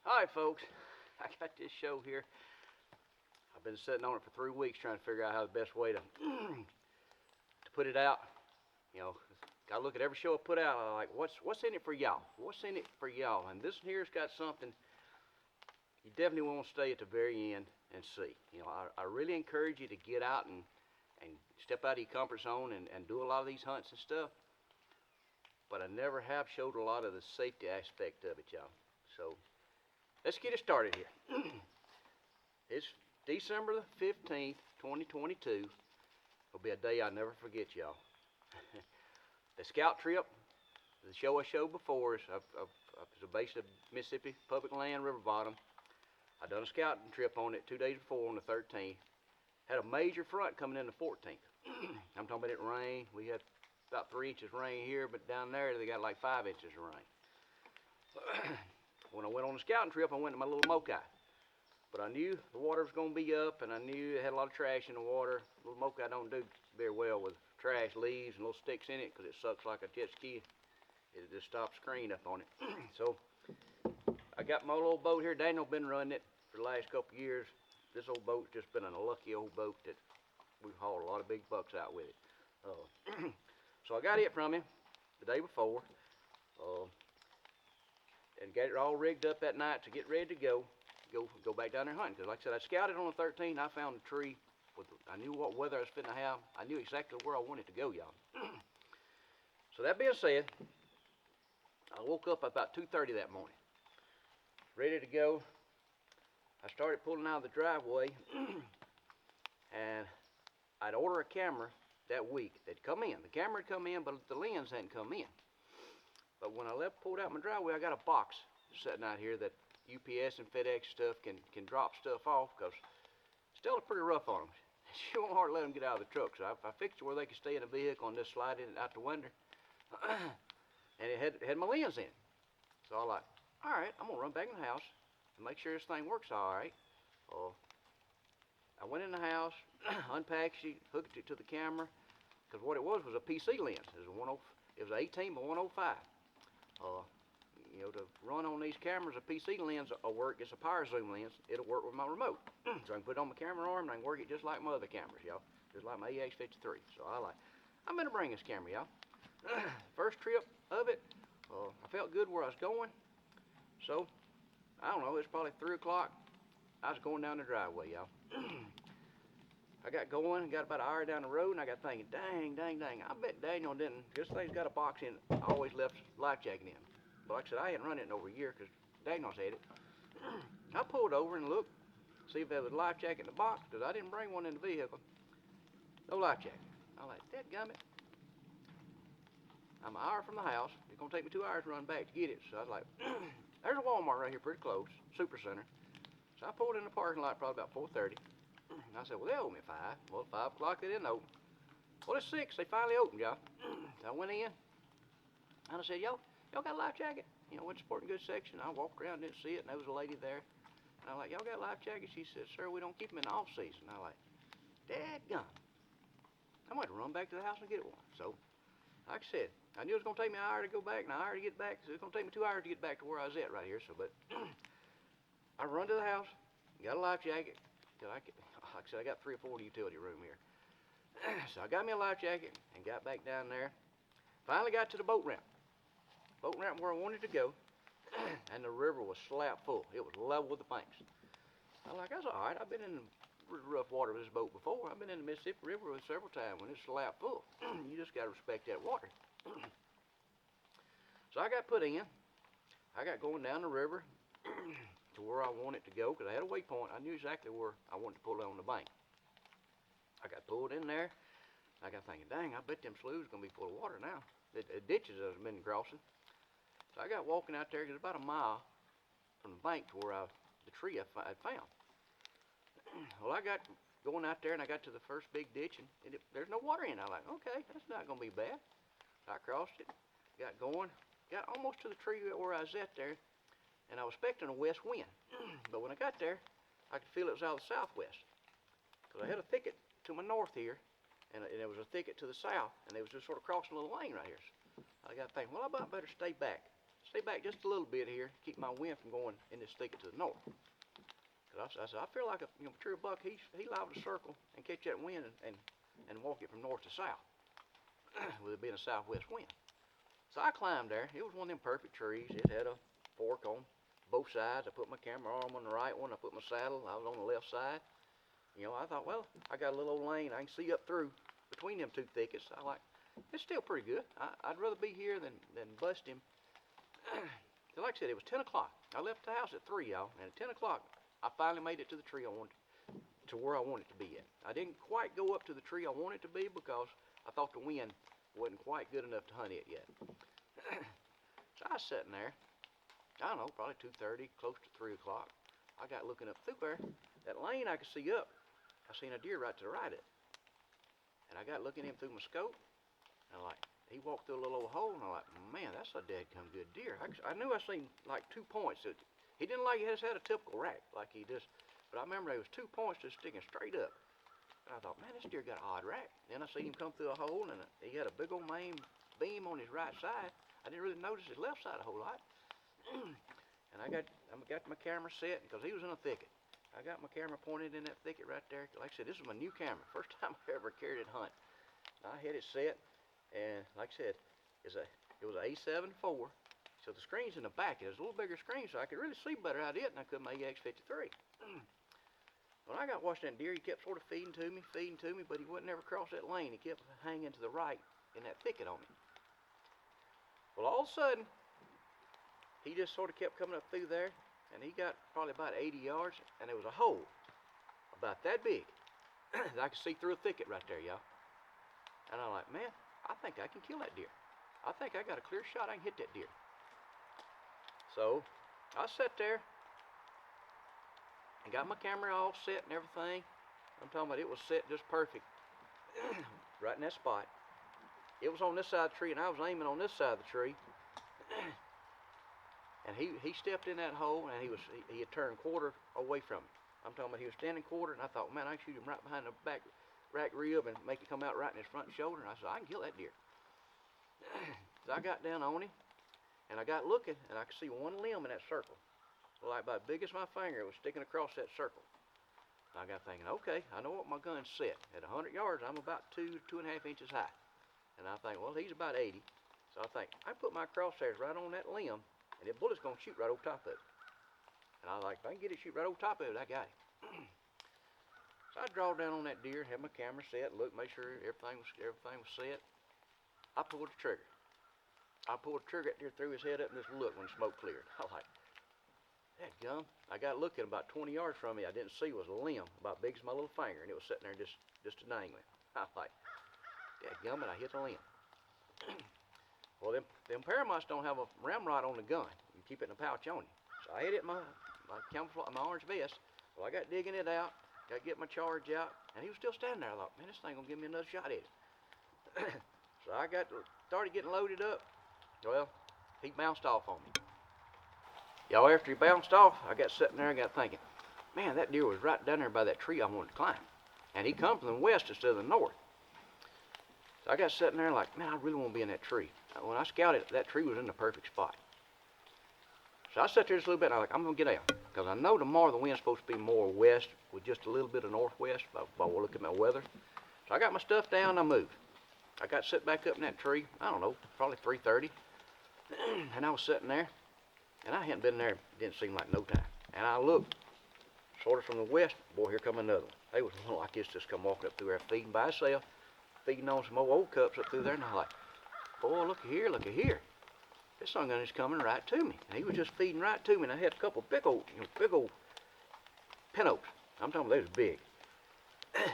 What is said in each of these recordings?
All right, folks, I got this show here. I've been sitting on it for 3 weeks trying to figure out how the best way to put it out. You know, gotta look at every show I put out. I like what's in it for y'all. What's in it for y'all? And this here's got something you definitely want to stay at the very end and see. I really encourage you to get out and step out of your comfort zone and do a lot of these hunts and stuff. But I never have showed a lot of the safety aspect of it, y'all. So let's get it started here. It's December the 15th, 2022. It'll be a day I'll never forget, y'all. The scout trip, the show I showed before, is a base of Mississippi public land, river bottom. I done a scouting trip on it 2 days before on the 13th. Had a major front coming in the 14th. I'm talking about it rain. We had about 3 inches of rain here, but down there they got like 5 inches of rain. When I went on the scouting trip, I went to my little Mokai. But I knew the water was going to be up, and I knew it had a lot of trash in the water. Little Mokai don't do very well with trash, leaves, and little sticks in it because it sucks like a jet ski. It just stops screen up on it. So I got my little boat here. Daniel been running it for the last couple of years. This old boat's just been a lucky old boat that we've hauled a lot of big bucks out with it. So I got it from him the day before, and got it all rigged up that night to get ready to go back down there hunting. Because like I said, I scouted on the 13th. I found a tree. I knew what weather I was fitting to have. I knew exactly where I wanted to go, y'all. So that being said, I woke up about 2:30 that morning, ready to go. I started pulling out of the driveway, and I'd order a camera that week. They'd come in. The camera had come in, but the lens hadn't come in. But when I pulled out my driveway, I got a box sitting out here that UPS and FedEx stuff can drop stuff off because still pretty rough on them. You won't hardly let them get out of the truck. So I fixed it where they could stay in the vehicle and just slide it out the window. And it had my lens in. So I was like, all right, I'm gonna run back in the house and make sure this thing works all right. I went in the house, unpacked it, hooked it to the camera, because what it was a PC lens. It was an 18 by 105. To run on these cameras, a PC lens will work. It's a power zoom lens. It'll work with my remote. So I can put it on my camera arm and I can work it just like my other cameras, y'all. Just like my EX53. So I'm gonna bring this camera, y'all. First trip of it, I felt good where I was going. So, I don't know, it's probably 3 o'clock. I was going down the driveway, y'all. I got going, got about an hour down the road, and I got thinking, dang, I bet Daniel didn't, this thing's got a box in it, always left life jacket in. But like I said, I hadn't run it in over a year because Daniel's had it. I pulled over and looked, see if there was a life jacket in the box, because I didn't bring one in the vehicle. No life jacket. I was like, dadgummit. I'm an hour from the house. It's going to take me 2 hours to run back to get it. So I was like, there's a Walmart right here pretty close, Super Center. So I pulled in the parking lot probably about 4:30. And I said, well, they owe me 5. Well, 5 o'clock they didn't open. Well, it's 6. They finally opened, y'all. So I went in, and I said, y'all got a life jacket? Went to Sporting Goods section. I walked around, didn't see it, and there was a lady there. And I was like, y'all got life jackets? She said, sir, we don't keep them in the off season. I was like, dadgum. I'm going to run back to the house and get one. So, like I said, I knew it was going to take me an hour to go back and an hour to get back. So it's going to take me 2 hours to get back to where I was at right here. So, but I run to the house, got a life jacket. Like I said, I got 3 or 4 utility room here. So I got me a life jacket and got back down there. Finally got to the boat ramp. Boat ramp where I wanted to go. And the river was slap full. It was level with the banks. I'm like, that's all right. I've been in the rough water with this boat before. I've been in the Mississippi River several times when it's slap full. You just got to respect that water. So I got put in. I got going down the river to where I wanted to go because I had a waypoint. I knew exactly where I wanted to pull on the bank. I got pulled in there. I got thinking, dang, I bet them sloughs are going to be full of water now. The ditches I've been crossing. So I got walking out there, it's about a mile from the bank to where the tree I found. Well, I got going out there and I got to the first big ditch and there's no water in it. I'm like, okay, that's not going to be bad. So I crossed it, got going, got almost to the tree where I was at there, and I was expecting a west wind. But when I got there, I could feel it was out of the southwest. Because I had a thicket to my north here, and there was a thicket to the south, and they was just sort of crossing a little lane right here. So I got thinking, well, I better stay back just a little bit here, keep my wind from going in this thicket to the north. Cause I said, I feel like a mature buck, he liable to circle and catch that wind and walk it from north to south, with it being a southwest wind. So I climbed there. It was one of them perfect trees. It had a fork on both sides. I put my camera arm on the right one. I put my saddle. I was on the left side. I thought, well, I got a little old lane. I can see up through between them two thickets. It's still pretty good. I'd rather be here than bust him. So like I said, it was 10 o'clock. I left the house at 3, y'all. And at 10 o'clock, I finally made it to the tree to where I wanted to be at. I didn't quite go up to the tree I wanted to be because I thought the wind wasn't quite good enough to hunt it yet. So I was sitting there, I don't know, probably 2:30, close to 3 o'clock. I got looking up through there. That lane I could see up, I seen a deer right to the right of it. And I got looking at him through my scope, and he walked through a little old hole, and I'm like, man, that's a dadgum good deer. I knew I seen like 2 points. He didn't like he just had a typical rack like he just, but I remember there was 2 points just sticking straight up. And I thought, man, this deer got an odd rack. Then I seen him come through a hole, and he had a big old main beam on his right side. I didn't really notice his left side a whole lot. And I got my camera set because he was in a thicket. I got my camera pointed in that thicket right there. Like I said, this is my new camera. First time I ever carried it hunt. I had it set, and like I said, it was an A7 IV. So the screen's in the back. It was a little bigger screen, so I could really see better out of it than I could my EX53. When I got watching that deer, he kept sort of feeding to me, but he wouldn't ever cross that lane. He kept hanging to the right in that thicket on me. Well, all of a sudden, he just sort of kept coming up through there, and he got probably about 80 yards, and there was a hole about that big that I could see through a thicket right there, y'all. And I'm like, man, I think I can kill that deer. I think I got a clear shot I can hit that deer. So I sat there and got my camera all set and everything. I'm talking about it was set just perfect right in that spot. It was on this side of the tree, and I was aiming on this side of the tree. And he stepped in that hole, and he had turned quarter away from me. I'm talking about he was standing quarter, and I thought, man, I can shoot him right behind the back rack rib and make it come out right in his front shoulder. And I said, I can kill that deer. So I got down on him, and I got looking, and I could see one limb in that circle. Like about as big as my finger, it was sticking across that circle. And I got thinking, okay, I know what my gun's set. At 100 yards, I'm about 2.5 inches high. And I think, well, he's about 80. So I think, I put my crosshairs right on that limb, and the bullet's gonna shoot right over top of it. And I was like, if I can get it shoot right over top of it, I got it. So I draw down on that deer, had my camera set, look, make sure everything was set. I pulled the trigger. I pulled the trigger, that deer threw his head up and just looked when the smoke cleared. I was like, dadgum. I got looking about 20 yards from me. I didn't see was a limb about big as my little finger, and it was sitting there just dangling. I was like, dadgum, and I hit the limb. Well, them Paramounts don't have a ramrod on the gun. You keep it in a pouch on you. So I hit it in my camouflage, my orange vest. Well, I got digging it out, got to get my charge out, and he was still standing there. I thought, man, this thing gonna give me another shot at it. So I started getting loaded up. Well, he bounced off on me. Y'all, after he bounced off, I got sitting there and got thinking, man, that deer was right down there by that tree I wanted to climb. And he come from the west instead of the north. So I got sitting there like, man, I really want to be in that tree. When I scouted, that tree was in the perfect spot. So I sat there just a little bit, and I was like, I'm going to get out. Because I know tomorrow the wind's supposed to be more west with just a little bit of northwest by looking at my weather. So I got my stuff down, and I moved. I got set back up in that tree, I don't know, probably 3:30. And I was sitting there, and I hadn't been there, didn't seem like no time. And I looked, sort of from the west, boy, here come another one. They was one like this just come walking up through there feeding by itself, feeding on some old cups up through there, and I was like, boy, look at here. This son gun is coming right to me. And he was just feeding right to me, and I had a couple big old pin oaks. I'm talking about they was big.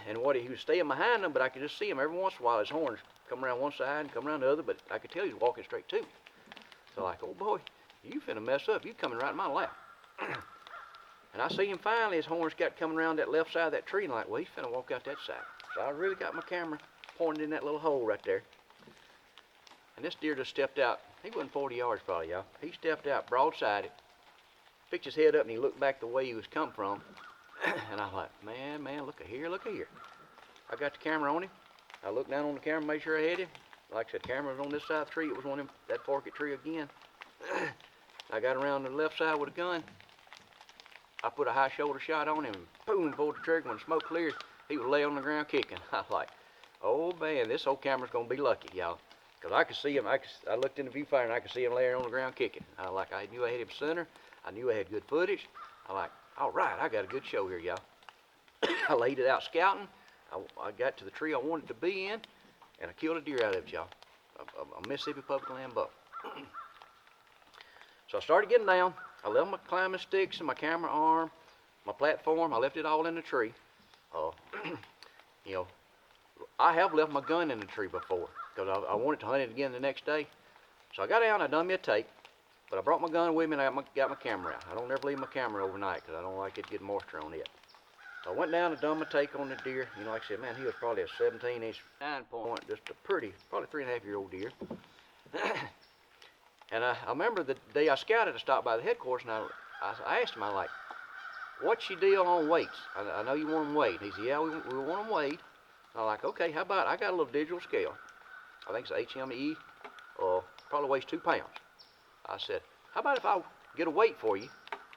And he was staying behind them, but I could just see him every once in a while. His horns come around one side and come around the other, but I could tell he was walking straight to me. So like, oh boy, you finna mess up. You coming right in my lap. And I see him finally, his horns got coming around that left side of that tree, and like, well, he's finna walk out that side. So I really got my camera pointed in that little hole right there. And this deer just stepped out. He wasn't 40 yards probably, y'all. He stepped out broadsided, picked his head up, and he looked back the way he was come from. And I was like, man, look at here. I got the camera on him. I looked down on the camera, made sure I had him. Like I said, camera was on this side of the tree. It was on him, that forked tree again. I got around to the left side with a gun. I put a high shoulder shot on him, and boom, pulled the trigger. When the smoke cleared, he was laying on the ground kicking. I was like, oh man, this old camera's gonna be lucky, y'all. Cause I could see him, I looked in the viewfinder and I could see him laying on the ground kicking. I knew I had him center. I knew I had good footage. I like, all right, I got a good show here, y'all. I laid it out scouting. I got to the tree I wanted to be in, and I killed a deer out of it, y'all. A Mississippi public land buck. So I started getting down. I left my climbing sticks and my camera arm, my platform. I left it all in the tree. You know, I have left my gun in the tree before because I wanted to hunt it again the next day. So I got down. I done me a take, but I brought my gun with me and I got my camera out. I don't ever leave my camera overnight because I don't like it getting moisture on it. So I went down and done my take on the deer. You know, like I said, man, he was probably a 17-inch 9-point, just a pretty, probably 3.5-year-old deer. And I remember the day I scouted, I stopped by the headquarters and I asked him, I like, what's your deal on weights? I know you want them weighed. He said, yeah, we want them weighed. I'm like, okay, how about, I got a little digital scale. I think it's HME, probably weighs 2 pounds. I said, how about if I get a weight for you,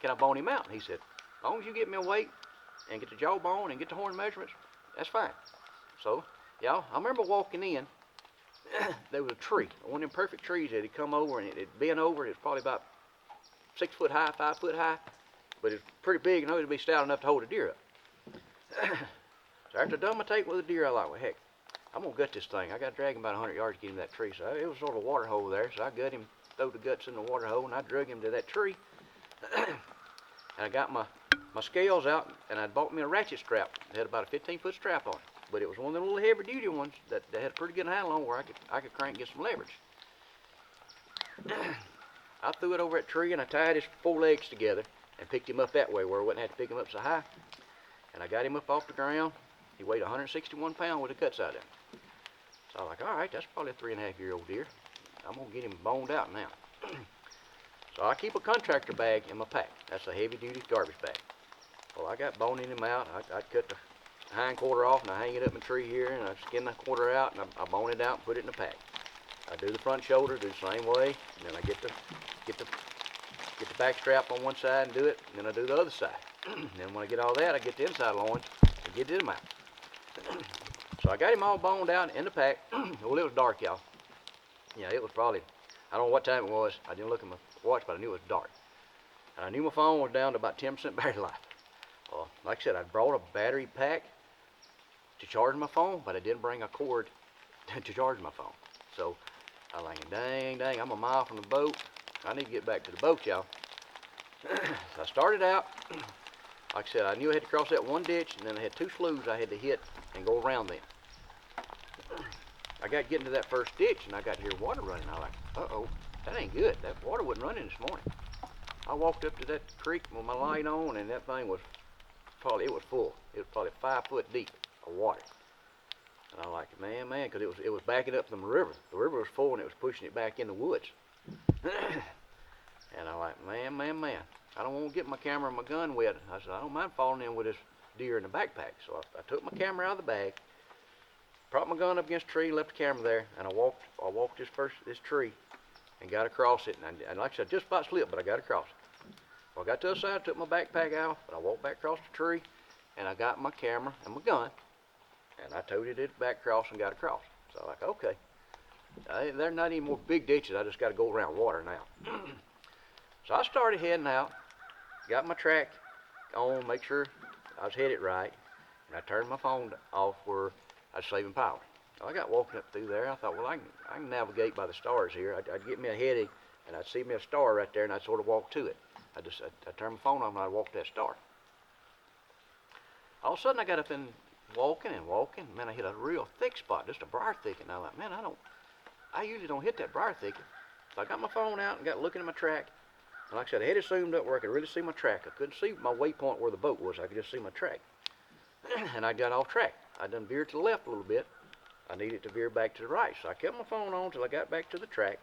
can I bone him out? And he said, as long as you get me a weight and get the jawbone and get the horn measurements, that's fine. So, y'all, I remember walking in, there was a tree, one of them perfect trees that had come over and it had bent over. It was probably about 6 foot high, 5 foot high, but it's pretty big and it would be stout enough to hold a deer up. So after I done my take with the deer, I like, well, heck, I'm gonna gut this thing. I got to drag him about 100 yards to get him to that tree. So it was sort of a water hole there. So I gut him, threw the guts in the water hole, and I drug him to that tree. And I got my scales out, and I bought me a ratchet strap. It had about a 15-foot strap on it. But it was one of the little heavy-duty ones that had a pretty good handle on where I could crank and get some leverage. I threw it over that tree, and I tied his 4 legs together and picked him up that way where I wouldn't have to pick him up so high. And I got him up off the ground. He weighed 161 pounds with the guts out of him. So I was like, all right, that's probably a 3.5-year-old deer. I'm going to get him boned out now. So I keep a contractor bag in my pack. That's a heavy-duty garbage bag. Well, I got boning him out. I cut the hind quarter off and I hang it up in the tree here and I skin the quarter out and I bone it out and put it in the pack. I do the front shoulder, do the same way, and then I get the back strap on one side and do it, and then I do the other side. And then when I get all that, I get the inside loins and get him out. So I got him all boned out in the pack. Well, it was dark, y'all. Yeah, it was probably, I don't know what time it was. I didn't look at my watch, but I knew it was dark. And I knew my phone was down to about 10% battery life. Like I said, I brought a battery pack to charge my phone, but I didn't bring a cord to charge my phone. So I was thinking, dang, I'm a mile from the boat. I need to get back to the boat, y'all. So I started out, like I said, I knew I had to cross that one ditch, and then I had 2 sloughs I had to hit and go around them. I got getting to that first ditch, and I got to hear water running. I was like, uh-oh, that ain't good. That water wasn't running this morning. I walked up to that creek with my light on, and that thing was probably, it was full. It was probably 5 foot deep of water. And I was like, man, because it was backing up from the river. The river was full, and it was pushing it back in the woods. And I was like, man, I don't want to get my camera and my gun wet. I said, I don't mind falling in with this deer in the backpack. So I took my camera out of the bag, propped my gun up against a tree, left the camera there, and I walked this tree and got across it. And like I said, just about slipped, but I got across it. Well, I got to the other side, took my backpack out, but I walked back across the tree, and I got my camera and my gun, and I toted it back across and got across. So I'm like, okay. There's not any more big ditches. I just got to go around water now. So I started heading out, got my track on, make sure I was headed right, and I turned my phone off where I was saving power. I got walking up through there. I thought, well, I can navigate by the stars here. I'd get me a headache, and I'd see me a star right there, and I'd sort of walk to it. I turned my phone off, and I'd walk to that star. All of a sudden, I got up and walking. Man, I hit a real thick spot, just a briar thicket. And I was like, man, I usually don't hit that briar thicket. So I got my phone out and got looking at my track. And like I said, I had it zoomed up where I could really see my track. I couldn't see my waypoint where the boat was. I could just see my track. And I got off track. I done veered to the left a little bit. I needed to veer back to the right. So I kept my phone on until I got back to the track.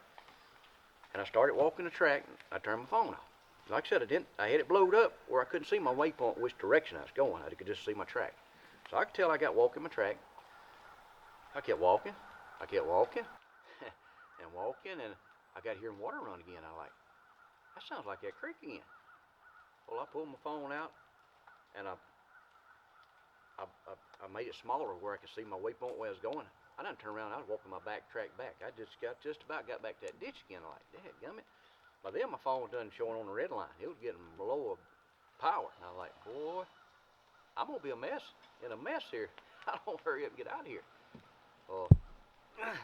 And I started walking the track. And I turned my phone off. Like I said, I had it blowed up where I couldn't see my waypoint, which direction I was going. I could just see my track. So I could tell I got walking my track. I kept walking. And walking. And I got hearing water run again. I like, that sounds like that creek again. Well, I pulled my phone out, and I made it smaller where I could see my waypoint where I was going. I done turned around, I was walking my backtrack back. I just about got back to that ditch again. I'm like, dadgummit. By then my phone was done showing on the red line. It was getting below a power. And I was like, boy, I'm gonna be in a mess here. I don't hurry up and get out of here.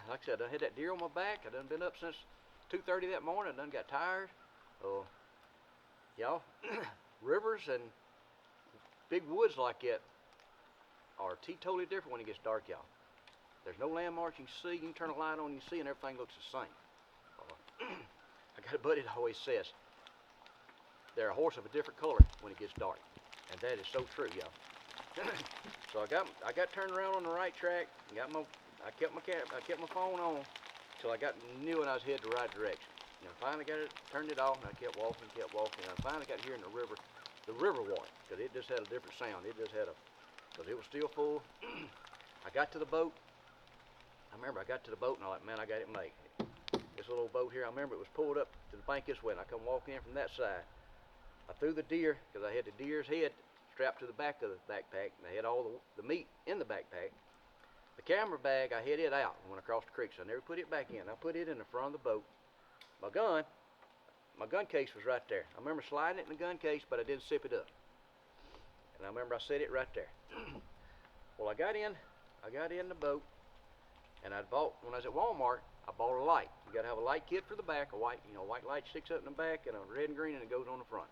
Like I said, I done had that deer on my back. I done been up since 2:30 that morning. I done got tired. Y'all, rivers and big woods like that are totally different when it gets dark, y'all. There's no landmarks you can see. You can turn a light on, you see, and everything looks the same. I got a buddy that always says, they're a horse of a different color when it gets dark. And that is so true, y'all. So I got turned around on the right track. I kept my phone on till I knew when I was headed the right direction. And I finally turned it off, and I kept walking. And I finally got here in the river water, because it just had a different sound. Because it was still full. I got to the boat. I remember I got to the boat and I'm like, man, I got it made. This little old boat here, I remember it was pulled up to the bank this way, and I come walking in from that side. I threw the deer, because I had the deer's head strapped to the back of the backpack, and I had all the meat in the backpack. The camera bag, I had it out and went across the creek, so I never put it back in. I put it in the front of the boat. My gun case was right there. I remember sliding it in the gun case, but I didn't zip it up. And I remember I set it right there. Well, I got in the boat. And when I was at Walmart, I bought a light. You gotta have a light kit for the back, white light sticks up in the back, and a red and green, and it goes on the front.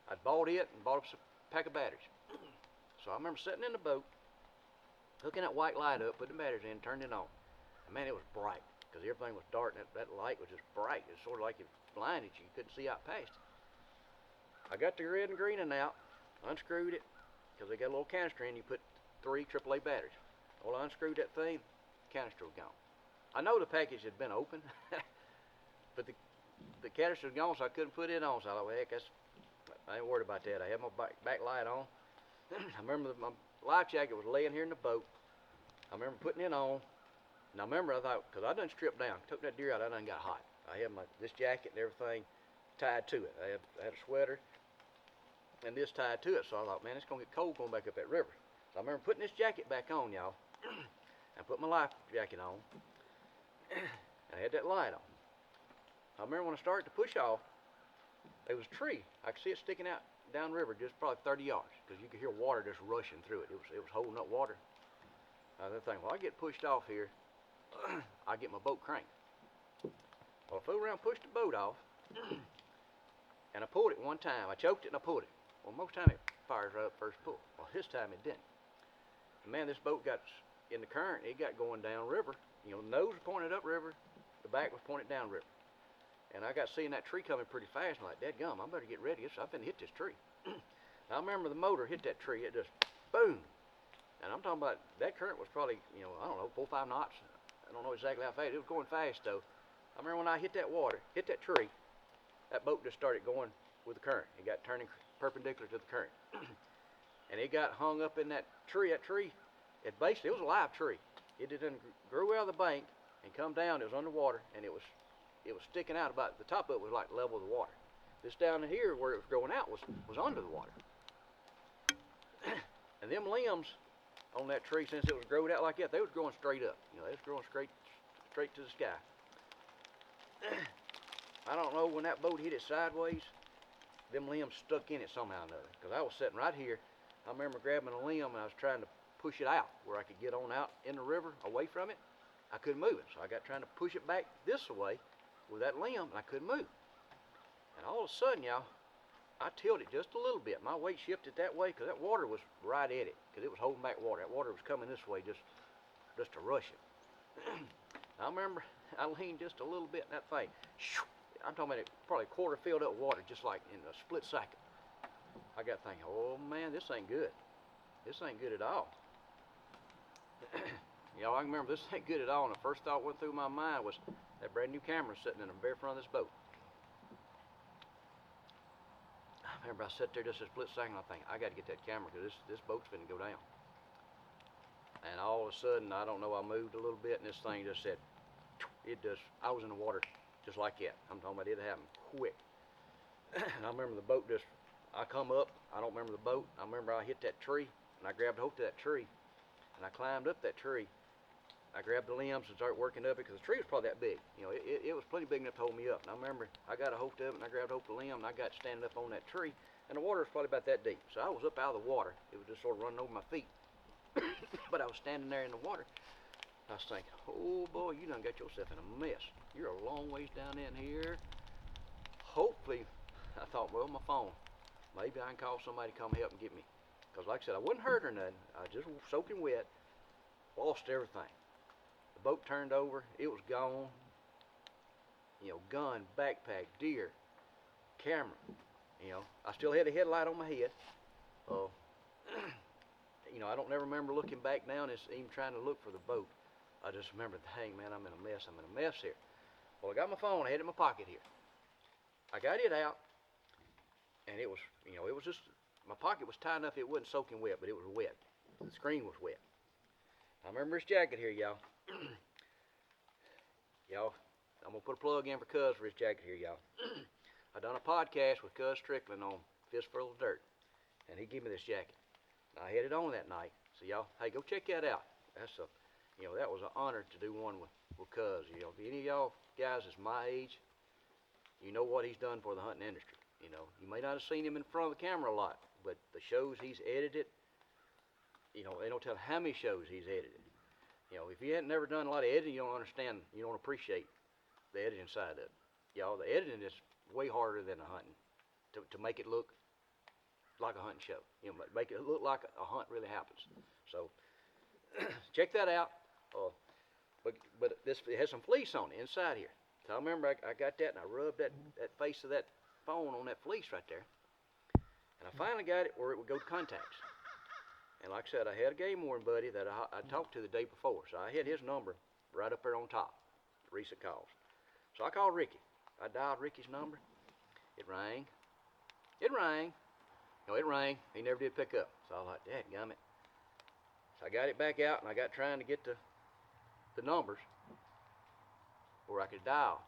I bought it and bought a pack of batteries. So I remember sitting in the boat, hooking that white light up, putting the batteries in, turned it on. And man, it was bright, because everything was dark, and that light was just bright. It was sort of like it blinded you. You couldn't see out past it. I got the red and green out, unscrewed it, because they got a little canister in. You put 3 AAA batteries. Well, I unscrewed that thing. Canister was gone. I know the package had been open, but the canister was gone, so I couldn't put it on. So I thought, well, heck, I ain't worried about that. I had my back light on. I remember my life jacket was laying here in the boat. I remember putting it on, and I thought, because I done stripped down, took that deer out, I done got hot. I had this jacket and everything tied to it. I had a sweater and this tied to it, so I thought, man, it's gonna get cold going back up that river. So I remember putting this jacket back on, y'all. I put my life jacket on. I had that light on. I remember when I started to push off, there was a tree. I could see it sticking out downriver, just probably 30 yards, because you could hear water just rushing through it. It was holding up water. I was thinking, well, I get pushed off here, I get my boat cranked. Well, I flew around, pushed the boat off, and I pulled it one time. I choked it and I pulled it. Well, most time it fires right up first pull. Well, this time it didn't. And man, this boat got in the current. It got going down river. The nose was pointed up river, the back was pointed down river. And I got seeing that tree coming pretty fast. I'm like, dadgum, I better get ready. I'm finna hit this tree. I remember the motor hit that tree. It just boom. And I'm talking about that current was probably, I don't know, 4 or 5 knots. I don't know exactly how fast. It was going fast though. I remember when I hit that tree, that boat just started going with the current. It got turning perpendicular to the current. And it got hung up in that tree. It was a live tree. It didn't grew out of the bank and come down. It was underwater, and it was sticking out about the top of it was like level of the water. This down here where it was growing out was under the water. And them limbs on that tree, since it was growing out like that, they was growing straight up. They was growing straight to the sky. I don't know, when that boat hit it sideways, them limbs stuck in it somehow or another. Because I was sitting right here. I remember grabbing a limb and I was trying to push it out where I could get on out in the river away from it. I couldn't move it, so I got trying to push it back this way with that limb, and I couldn't move. And all of a sudden, y'all, I tilted just a little bit. My weight shifted that way because that water was right at it, because it was holding back water. That water was coming this way just to rush it. I remember I leaned just a little bit in that thing. I'm talking about it, probably a quarter filled up with water, just like in a split second. I got thinking, oh man, this ain't good. This ain't good at all. Y'all, I can remember this ain't good at all, and the first thought went through my mind was that brand new camera sitting in the very front of this boat. I remember I sat there just a split second, I think, I got to get that camera because this boat's finna go down. And all of a sudden, I don't know, I moved a little bit, and this thing just said, I was in the water just like that. I'm talking about it happened quick. And I remember the boat I come up, I don't remember the boat. I remember I hit that tree, and I grabbed hold of that tree, and I climbed up that tree. I grabbed the limbs and started working up it, because the tree was probably that big. You know, it was plenty big enough to hold me up. And I remember I got a hold of it, and I grabbed hold of the limb, and I got standing up on that tree, and the water was probably about that deep. So I was up out of the water. It was just sort of running over my feet. But I was standing there in the water. I was thinking, oh boy, you done got yourself in a mess. You're a long ways down in here. Hopefully, I thought, well, my phone. Maybe I can call somebody to come help and get me. Because like I said, I wasn't hurt or nothing. I just was soaking wet. Lost everything. The boat turned over. It was gone. You know, gun, backpack, deer, camera. You know, I still had a headlight on my head. You know, I don't never remember looking back down and even trying to look for the boat. I just remember, dang man, I'm in a mess. I'm in a mess here. Well, I got my phone. I had it in my pocket here. I got it out, and it was, you know, it was just, my pocket was tight enough it wasn't soaking wet, but it was wet. The screen was wet. I remember this jacket here, y'all. Y'all, I'm going to put a plug in for Cuz for this jacket here, y'all. I done a podcast with Cuz Strickland on Fistful of Dirt, and he gave me this jacket. I had it on that night. So y'all, hey, go check that out. That's a, you know, that was an honor to do one with Cuz. You know, if any of y'all guys is my age, you know what he's done for the hunting industry. You know, you may not have seen him in front of the camera a lot, but the shows he's edited, you know, they don't tell how many shows he's edited. You know, if you hadn't never done a lot of editing, you don't understand, you don't appreciate the editing side of it. Y'all, the editing is way harder than the hunting to make it look like a hunting show. You know, make it look like a hunt really happens. So check that out. But this, it has some fleece on it inside here. So I remember I got that and I rubbed that face of that phone on that fleece right there. And I finally got it where it would go to contacts. And like I said, I had a game warden buddy that I talked to the day before. So I had his number right up there on top, the recent calls. So I called Ricky. I dialed Ricky's number. It rang. It rang. You know, it rang. He never did pick up. So I was like, dadgummit. So I got it back out and I got trying to get the numbers where I could dial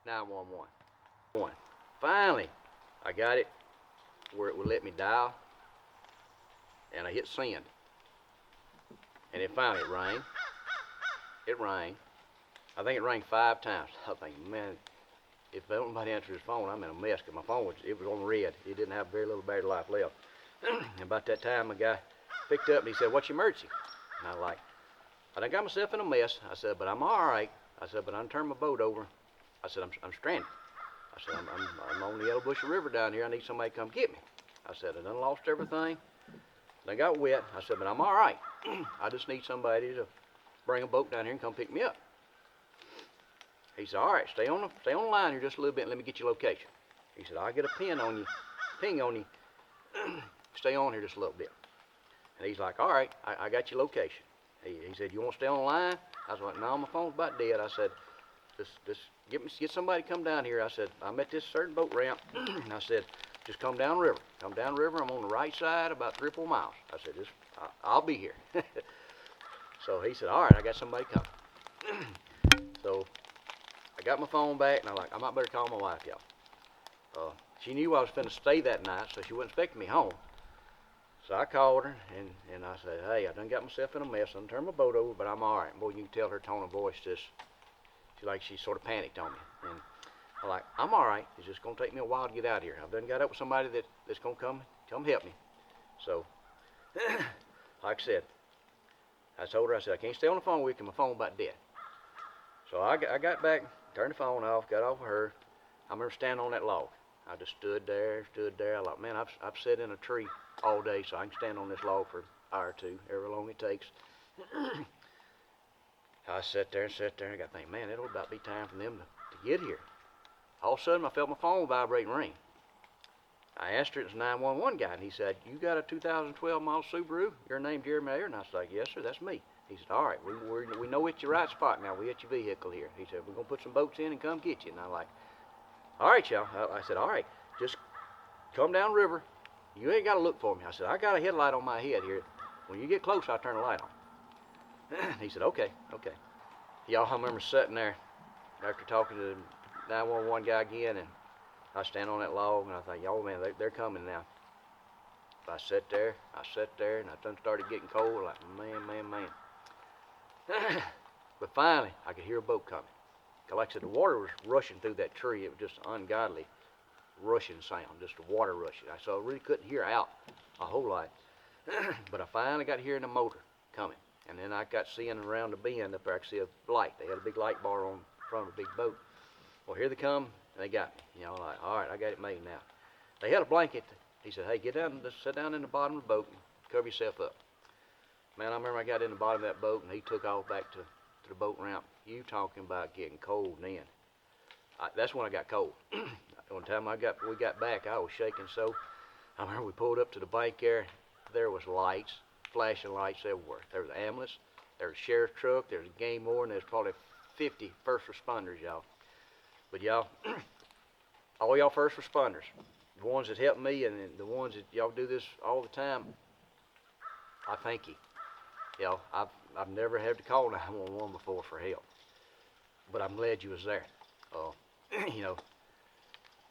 911. Finally, I got it where it would let me dial, and I hit send. And then finally it rang. It rang. I think it rang 5 times. I think, man, if nobody answers his phone, I'm in a mess, because my phone was on red. It didn't have very little battery life left. And about that time, the guy picked up and he said, what's your emergency? And I was like, I done got myself in a mess. I said, but I'm all right. I said, but I done turned my boat over. I said, I'm stranded. I said, I'm on the Yellow Bush River down here. I need somebody to come get me. I said, I done lost everything. I got wet. I said, but I'm all right. I just need somebody to bring a boat down here and come pick me up. He said, all right, stay on the line here just a little bit and let me get your location. He said, I'll get a ping on you. Stay on here just a little bit. And he's like, all right, I got your location. He said, you want to stay on the line? I was like, no, my phone's about dead. I said, just get somebody to come down here. I said, I'm at this certain boat ramp. And I said, just come down the river. Come down the river. I'm on the right side, about 3 or 4 miles. I said, I'll be here. So he said, all right, I got somebody coming. So I got my phone back, and I'm like, I might better call my wife, y'all. She knew I was finna stay that night, so she wasn't expecting me home. So I called her, and I said, hey, I done got myself in a mess. I done turned my boat over, but I'm all right. Boy, you can tell her tone of voice just, she sort of panicked on me. And I'm like, I'm all right. It's just going to take me a while to get out of here. I've done got up with somebody that's going to come help me. So, like I said, I told her, I said, I can't stay on the phone with you. My phone's about dead. So I got back, turned the phone off, got off of her. I remember standing on that log. I just stood there. I like, man, I've sat in a tree all day, so I can stand on this log for an hour or two, however long it takes. I sat there. I got to think, man, it'll about be time for them to get here. All of a sudden, I felt my phone vibrate and ring. I asked her, it was a 911 guy, and he said, you got a 2012 model Subaru? Your name, Jeremy Ayer? And I was like, yes, sir, that's me. He said, all right, we know it's your right spot now. We at your vehicle here. He said, we're going to put some boats in and come get you. And I'm like, all right, y'all. I said, all right, just come down river. You ain't got to look for me. I said, I got a headlight on my head here. When you get close, I'll turn the light on. He said, okay. Y'all, I remember sitting there after talking to the 911 guy again, and I stand on that log and I think, oh man, they're coming now. I sat there, and I done started getting cold, like, man. But finally, I could hear a boat coming. 'Cause like I said, the water was rushing through that tree. It was just an ungodly rushing sound, just the water rushing. So I really couldn't hear out a whole lot. But I finally got hearing the motor coming. And then I got seeing around the bend up there, I could see a light. They had a big light bar on front of a big boat. Well, here they come, and they got me. You know, like, all right, I got it made now. They had a blanket. He said, hey, get down, just sit down in the bottom of the boat and cover yourself up. Man, I remember I got in the bottom of that boat, and he took off back to the boat ramp. You talking about getting cold then. That's when I got cold. One time we got back, I was shaking so. I remember we pulled up to the bank there. There was lights, flashing lights everywhere. There was an ambulance, there was a sheriff's truck, there was a game warden, there's probably 50 first responders, y'all. But y'all, all y'all first responders, the ones that helped me and the ones that y'all do this all the time, I thank you. Y'all, I've never had to call 911 before for help, but I'm glad you was there. You know,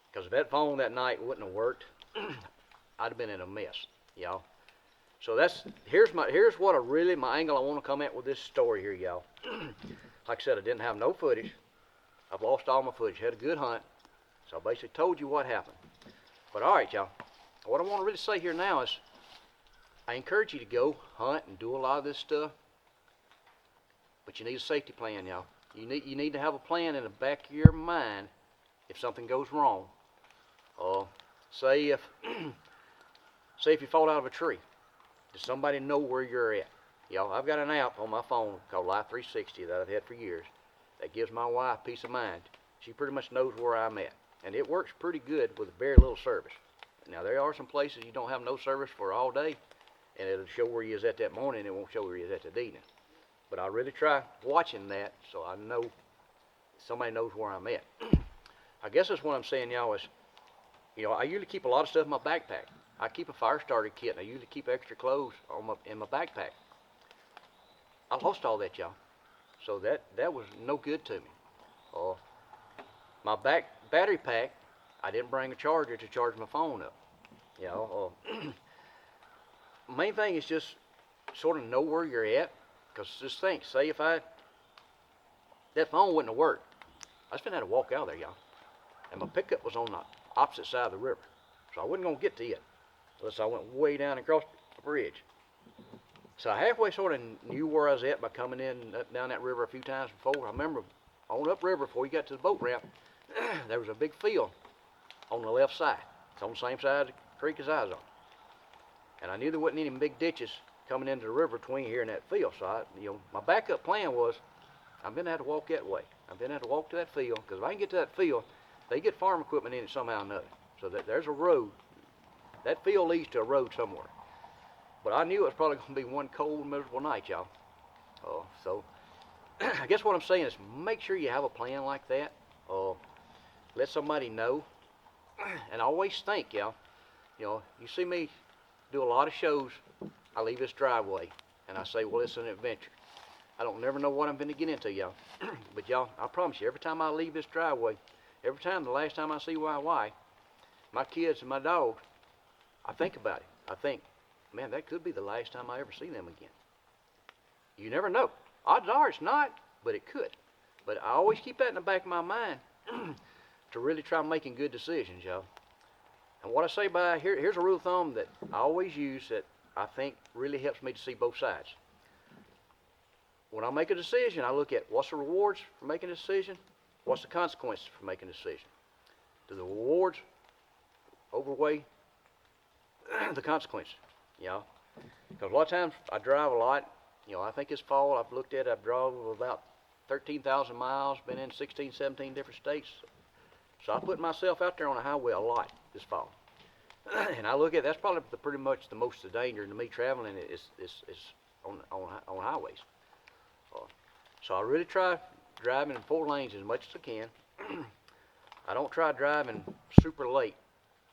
because if that phone that night wouldn't have worked, I'd have been in a mess, y'all. So here's what my angle I want to come at with this story here, y'all. Like I said, I didn't have no footage. I've lost all my footage. Had a good hunt, so I basically told you what happened. But all right, y'all. What I want to really say here now is, I encourage you to go hunt and do a lot of this stuff, but you need a safety plan, y'all. You need to have a plan in the back of your mind if something goes wrong. Say if you fall out of a tree, does somebody know where you're at? Y'all, I've got an app on my phone called Life 360 that I've had for years that gives my wife peace of mind. She pretty much knows where I'm at, and it works pretty good with very little service. Now, there are some places you don't have no service for all day, and it'll show where you is at that morning, it won't show where you is at that evening. But I really try watching that so I know somebody knows where I'm at. I guess that's what I'm saying, y'all, is, you know, I usually keep a lot of stuff in my backpack. I keep a fire starter kit, and I usually keep extra clothes in my backpack. I lost all that, y'all. So that was no good to me. My battery pack, I didn't bring a charger to charge my phone up. You know, main thing is just sort of know where you're at. Because just think, say if that phone wouldn't have worked, I was finna have to walk out there, y'all. And my pickup was on the opposite side of the river. So I wasn't going to get to it unless I went way down across the bridge. So I halfway sort of knew where I was at by coming in down that river a few times before. I remember on upriver before we got to the boat ramp, there was a big field on the left side. It's on the same side of the creek as I was on. And I knew there wasn't any big ditches coming into the river between here and that field. So my backup plan was, I'm gonna have to walk that way. I'm gonna have to walk to that field, because if I can get to that field, they get farm equipment in it somehow or another. So there's a road. That field leads to a road somewhere. But I knew it was probably gonna be one cold, miserable night, y'all. So I guess what I'm saying is, make sure you have a plan like that. Let somebody know. And always think, y'all. You know, you see me do a lot of shows. I leave this driveway, and I say, well, it's an adventure. I don't never know what I'm going to get into, y'all. But y'all, I promise you, every time I leave this driveway, the last time I see my wife, my kids and my dog, I think about it. I think, man, that could be the last time I ever see them again. You never know. Odds are it's not, but it could. But I always keep that in the back of my mind to really try making good decisions, y'all. And what I say by, here's a rule of thumb that I always use that I think really helps me to see both sides. When I make a decision, I look at what's the rewards for making a decision, what's the consequences for making a decision. Do the rewards overweigh the consequences? You know, because a lot of times I drive a lot. You know, I think this fall I've looked at, I've drove about 13,000 miles, been in 16, 17 different states. So I put myself out there on the highway a lot this fall. And I look at, that's probably pretty much the most of the danger to me traveling is on highways. So I really try driving in 4 lanes as much as I can. I don't try driving super late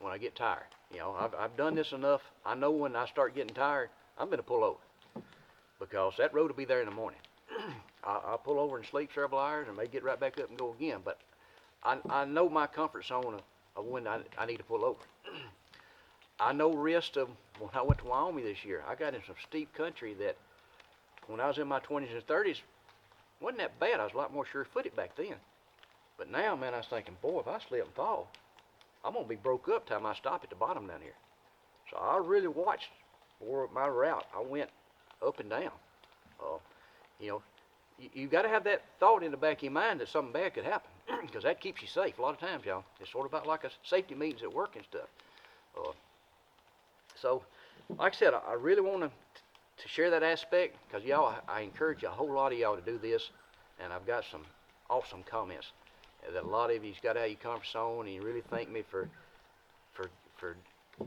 when I get tired. You know, I've done this enough. I know when I start getting tired, I'm going to pull over, because that road will be there in the morning. I'll pull over and sleep several hours and may get right back up and go again. But I know my comfort zone I need to pull over. I know rest of when I went to Wyoming this year, I got in some steep country that when I was in my 20s and 30s, wasn't that bad. I was a lot more sure-footed back then. But now, man, I was thinking, boy, if I slip and fall, I'm going to be broke up time I stop at the bottom down here. So I really watched for my route. I went up and down. You know, you got to have that thought in the back of your mind that something bad could happen, because that keeps you safe a lot of times, y'all. It's sort of about like a safety meetings at work and stuff. So, like I said, I really want to share that aspect, because y'all, I encourage a whole lot of y'all to do this, and I've got some awesome comments that a lot of you's got out of your comfort zone, and you really thank me for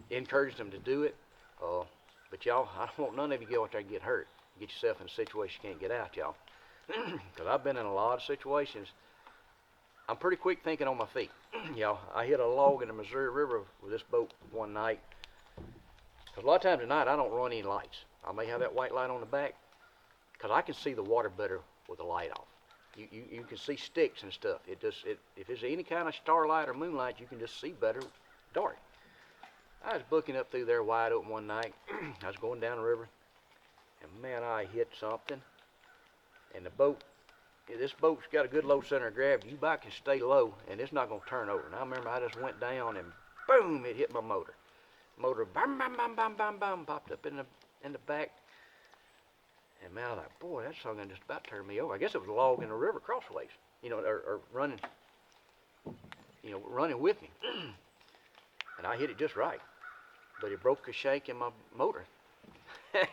encouraging them to do it. But y'all, I don't want none of you to go out there and get hurt, get yourself in a situation you can't get out, y'all. Because I've been in a lot of situations. I'm pretty quick thinking on my feet. Y'all, I hit a log in the Missouri River with this boat one night. Because a lot of times at night I don't run any lights. I may have that white light on the back, because I can see the water better with the light off. You can see sticks and stuff. If there's any kind of starlight or moonlight, you can just see better dark. I was booking up through there wide open one night. I was going down the river, and man, I hit something. And the boat, this boat's got a good low center of gravity. You about can stay low, and it's not going to turn over. And I remember I just went down, and boom, it hit my motor. Motor, bam, bam, bam, bam, bam, bam, popped up in the back. And man, I was like, boy, that song just about turned me over. I guess it was a log in the river crossways, you know, or running, you know, running with me. And I hit it just right, but it broke a shank in my motor.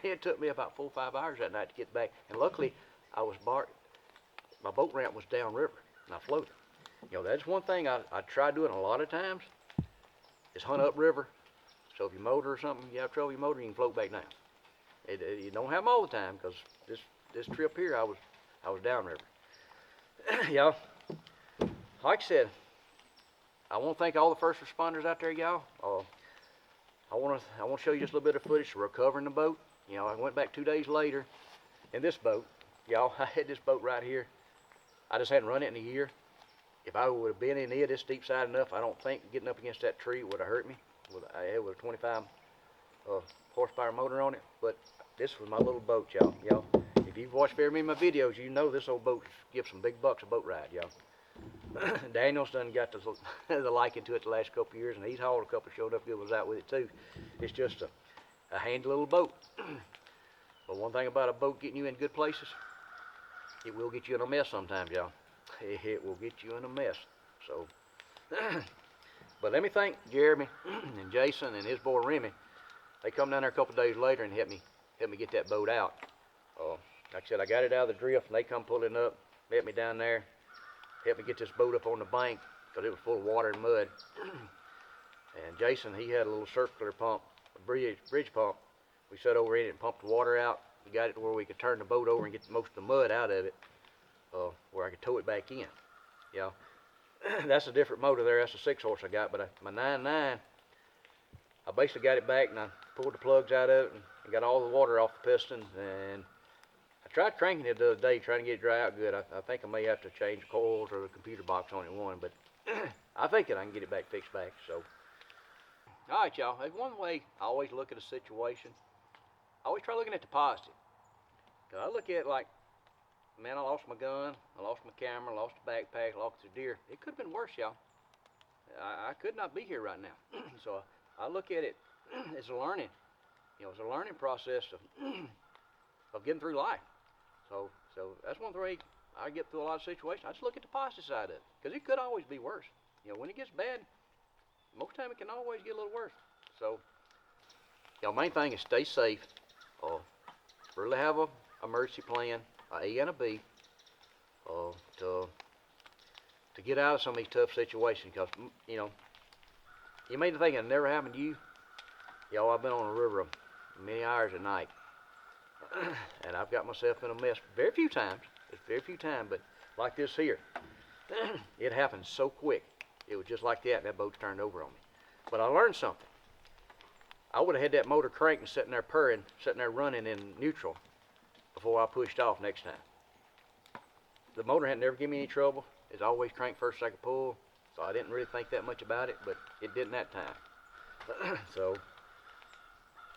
It took me about 4 or 5 hours that night to get back. And luckily, my boat ramp was downriver, and I floated. You know, that's one thing I try doing a lot of times, is hunt upriver. So if your motor or something, you have trouble with your motor, you can float back down. You don't have them all the time, because this trip here, I was downriver. Y'all, like I said, I want to thank all the first responders out there, y'all. I want to show you just a little bit of footage of recovering the boat. You know, I went back 2 days later in this boat. Y'all, I had this boat right here. I just hadn't run it in a year. If I would have been in it, it's deep side enough, I don't think getting up against that tree would have hurt me. It was a 25 horsepower motor on it, but this was my little boat, y'all. If you've watched very many of my videos, you know this old boat gives some big bucks a boat ride, y'all. Daniel's done got the liking to it the last couple of years, and he's hauled a couple, showed up good ones out with it too. It's just a handy little boat. But one thing about a boat getting you in good places, it will get you in a mess sometimes, y'all. It will get you in a mess. So, but let me thank Jeremy and Jason and his boy Remy. They come down there a couple of days later and helped me get that boat out. Like I said, I got it out of the drift, and they come pulling up, met me down there, helped me get this boat up on the bank, because it was full of water and mud. And Jason, he had a little circular pump, a bridge pump. We sat over in it and pumped the water out. We got it to where we could turn the boat over and get most of the mud out of it, where I could tow it back in. You know, that's a different motor there. That's a 6-horse I got, but my 9.9, I basically got it back, and I pulled the plugs out of it and got all the water off the piston. And I tried cranking it the other day, trying to get it dry out good. I think I may have to change the coils or the computer box on it one, but I think that I can get it back fixed back. So, all right, y'all. There's one way I always look at a situation. I always try looking at the positive. Cause I look at it like, man, I lost my gun, I lost my camera, I lost the backpack, I lost the deer. It could have been worse, y'all. I could not be here right now. So I look at it as a learning, you know, it's a learning process of getting through life. So that's one way I get through a lot of situations. I just look at the positive side of it, because it could always be worse. You know, when it gets bad, most time it can always get a little worse. So, you know, main thing is stay safe. Really have a emergency plan, a A and a B, to get out of some of these tough situations. Because, you know, you may think it never happened to you. Y'all, I've been on a river many hours a night, and I've got myself in a mess very few times. It's very few times, but like this here, it happened so quick. It was just like that, and that boat's turned over on me. But I learned something. I would have had that motor cranked and sitting there purring, sitting there running in neutral before I pushed off next time. The motor had never given me any trouble. It's always cranked first, second pull, So I didn't really think that much about it, but it didn't that time. So,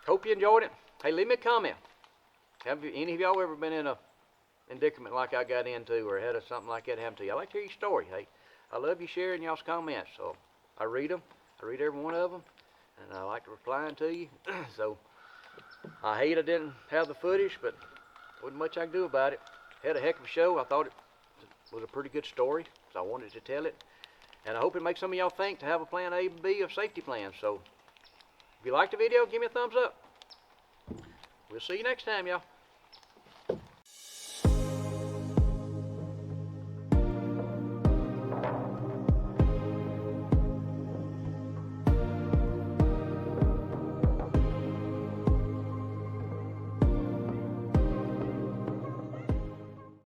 hope you enjoyed it. Hey, leave me a comment. Have any of y'all ever been in a predicament like I got into, or had something like that happen to you? I like to hear your story. Hey, I love you sharing y'all's comments. So I read them. I read every one of them, and I like replying to you. So I hate I didn't have the footage, but wasn't much I could do about it. Had a heck of a show. I thought it was a pretty good story, so I wanted to tell it. And I hope it makes some of y'all think to have a plan A and B of safety plans. So if you liked the video, give me a thumbs up. We'll see you next time, y'all.